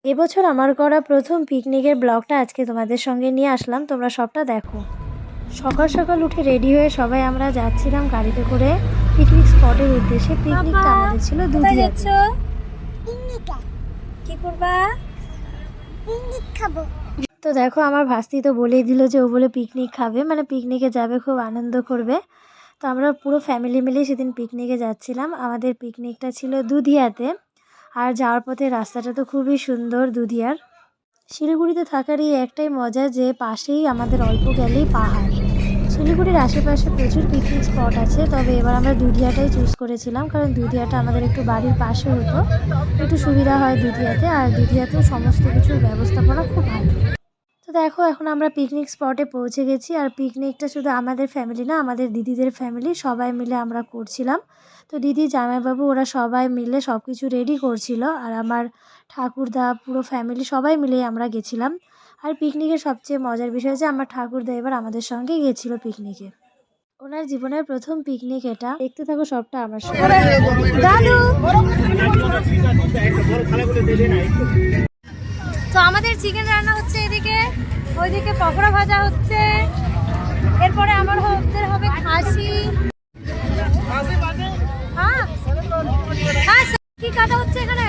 এবছর আমার করা প্রথম পিকনিকের ব্লগটা আজকে তোমাদের সঙ্গে নিয়ে আসলাম, তোমরা সবটা দেখো। সকাল সকাল উঠে রেডি হয়ে সবাই আমরা যাচ্ছিলাম গাড়িতে করে পিকনিক স্পটের উদ্দেশ্যে। পিকনিকটা আমাদের ছিল দুধিয়াতে। কি করবা? পিকনিক খাবো। তো দেখো আমার ভাস্তি তো বলেই দিল যে ও বলে পিকনিক খাবে, মানে পিকনিকে যাবে, খুব আনন্দ করবে। তো আমরা পুরো ফ্যামিলি মিলে সেদিন পিকনিকে যাচ্ছিলাম। আমাদের পিকনিকটা ছিল দুধিয়াতে। আর যাওয়ার পথে রাস্তাটা তো খুবই সুন্দর দুধিয়ার। শিলিগুড়িতে থাকারই একটাই মজা যে পাশেই আমাদের অল্প গেলেই পাহাড়। শিলিগুড়ির আশেপাশে প্রচুর পিকনিক স্পট আছে, তবে এবার আমরা দুধিয়াটাই চুজ করেছিলাম, কারণ দুধিয়াটা আমাদের একটু বাড়ির পাশে হতো, একটু সুবিধা হয় দুধিয়াতে। আর দুধিয়াতেও সমস্ত কিছুর ব্যবস্থাপনা খুব ভালো। তো দেখো এখন আমরা পিকনিক স্পটে পৌঁছে গেছি। আর পিকনিকটা শুধু আমাদের ফ্যামিলি না, আমাদের দিদিদের ফ্যামিলি সবাই মিলে আমরা করছিলাম। তো দিদি, জামাইবাবু ওরা সবাই মিলে সব কিছু রেডি করছিল। আর আমার ঠাকুরদা, পুরো ফ্যামিলি সবাই মিলে আমরা গেছিলাম। আর পিকনিকের সবচেয়ে মজার বিষয় যে আমার ঠাকুরদা এবার আমাদের সঙ্গে গেছিলো পিকনিকে। ওনার জীবনের প্রথম পিকনিক এটা। দেখতে থাকো সবটা আমার সঙ্গে। তো আমাদের চিকেন রান্না হচ্ছে এদিকে, ওইদিকে পকোড়া ভাজা হচ্ছে, এরপরে আমাদের হবে খাসি। হ্যাঁ হ্যাঁ, কি কাটা হচ্ছে এখানে?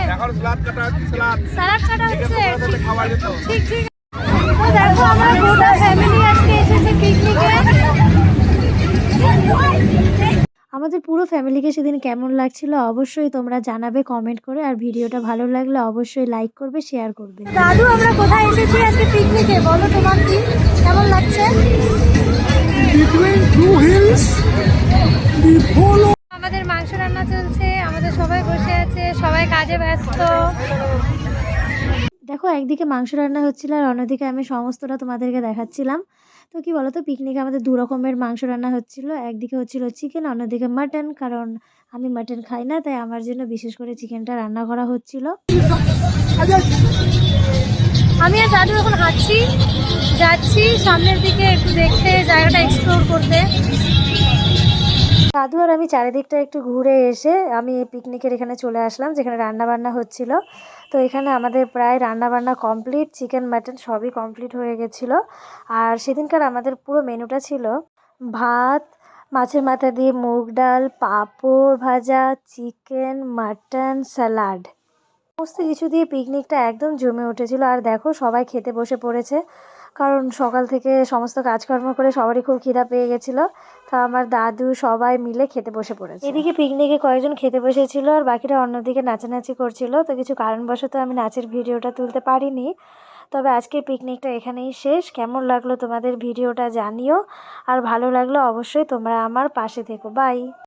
স্যালাড কাটা হচ্ছে। ঠিক ঠিক। তো দেখো আমার গোটা ফ্যামিলি আজকে এসেছে পিকনিকে। আমাদের পুরো ফ্যামিলিকে সেদিন কেমন লাগছিল অবশ্যই তোমরা জানাবে কমেন্ট করে। আর ভিডিওটা ভালো লাগলে অবশ্যই লাইক করবে, শেয়ার করবে। দাদু, আমরা কোথায় এসেছি আজকে পিকনিকে? বলো তোমার কি কেমন লাগছে? আমাদের মাংস রান্না চলছে, আমাদের সবাই বসে আছে, সবাই কাজে ব্যস্ত। দেখো একদিকে মাংস রান্না হচ্ছিল আর অন্যদিকে আমি সমস্তটা তোমাদেরকে দেখাচ্ছিলাম। তো কি বলতো, পিকনিকে আমাদের দু রকমের মাংস রান্না হচ্ছিল। একদিকে হচ্ছিল চিকেন, অন্যদিকে মাটন। কারণ আমি মাটন খাই না, তাই আমার জন্য বিশেষ করে চিকেনটা রান্না করা হচ্ছিল। আমি আর দাদু এখন হাঁটছি, যাচ্ছি সামনের দিকে একটু দেখতে, জায়গাটা এক্সপ্লোর করতে। দাদু আর আমি চারিদিকটা একটু ঘুরে এসে আমি পিকনিকের এখানে চলে আসলাম, যেখানে রান্না বান্না হচ্ছিল। তো এখানে আমাদের প্রায় রান্না বান্না কমপ্লিট, চিকেন মাটন সবই কমপ্লিট হয়ে গেছিলো। আর সেদিনকার আমাদের পুরো মেনুটা ছিল ভাত, মাছের মাথা দিয়ে মুগ ডাল, পাঁপড় ভাজা, চিকেন, মাটন, স্যালাড, সমস্ত কিছু দিয়ে পিকনিকটা একদম জমে উঠেছিল। আর দেখো সবাই খেতে বসে পড়েছে, কারণ সকাল থেকে সমস্ত কাজকর্ম করে সবারই খুব খিদা পেয়ে গেছিলো। তা আমার দাদু সবাই মিলে খেতে বসে পড়েছে। এদিকে পিকনিকে কয়েকজন খেতে বসেছিল আর বাকিরা অন্যদিকে নাচানাচি করছিল। তো কিছু কারণবশত আমি নাচের ভিডিওটা তুলতে পারিনি। তবে আজকের পিকনিকটা এখানেই শেষ। কেমন লাগলো তোমাদের ভিডিওটা জানিও, আর ভালো লাগলো অবশ্যই তোমরা আমার পাশে থেকো। বাই।